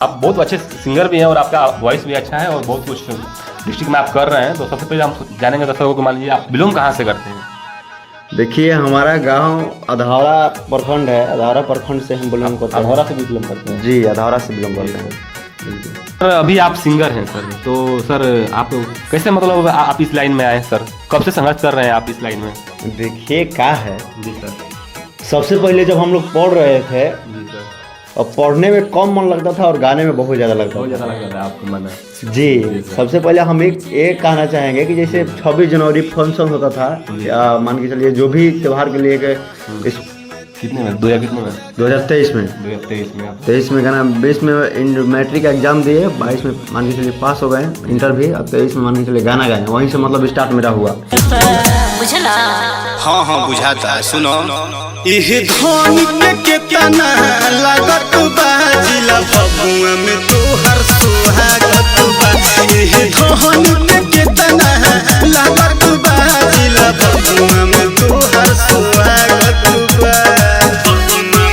आप बहुत अच्छे सिंगर भी हैं और आपका वॉइस भी अच्छा है और बहुत कुछ डिस्ट्रिक्ट में आप कर रहे हैं। तो सबसे पहले हम जानेंगे दर्शकों को, मान लीजिए आप बिलोंग कहाँ से करते हैं? देखिए, हमारा गांव अधौरा प्रखंड है। अधौरा प्रखंड से हम बिलोंग करते हैं। अधौरा से भी बिलोंग करते हैं? जी, अधौरा से बिलोंग करते हैं। सर अभी आप सिंगर हैं सर, तो सर आप कैसे मतलब आप इस लाइन में आए सर? कब से संघर्ष कर रहे हैं आप इस लाइन में? देखिए क्या है, जी सर। सबसे पहले जब हम लोग पढ़ रहे थे जी सर। और पढ़ने में कम मन लगता था और गाने में बहुत ज़्यादा लगता बहुत था। ज़्यादा लग रहा है आपको मन? जी, सबसे पहले हम एक कहना चाहेंगे कि जैसे 26 जनवरी फंक्शन होता था, या मान के चलिए जो भी त्यौहार के लिए इस कितने में? 2023 में? 2023 में 2023 में आप 23 में गाना, 20 में मैट्रिक एग्जाम दिए, 22 में मान के चलिए पास हो गए इंटर भी, और 23 में मान के चलिए गाना गाए। वहीं से मतलब स्टार्ट मेरा हुआ। हाँ हाँ बुझाता है, सुनो इहे धोनी के तना लागत बाजिला बबुआ में तोहर सुहाग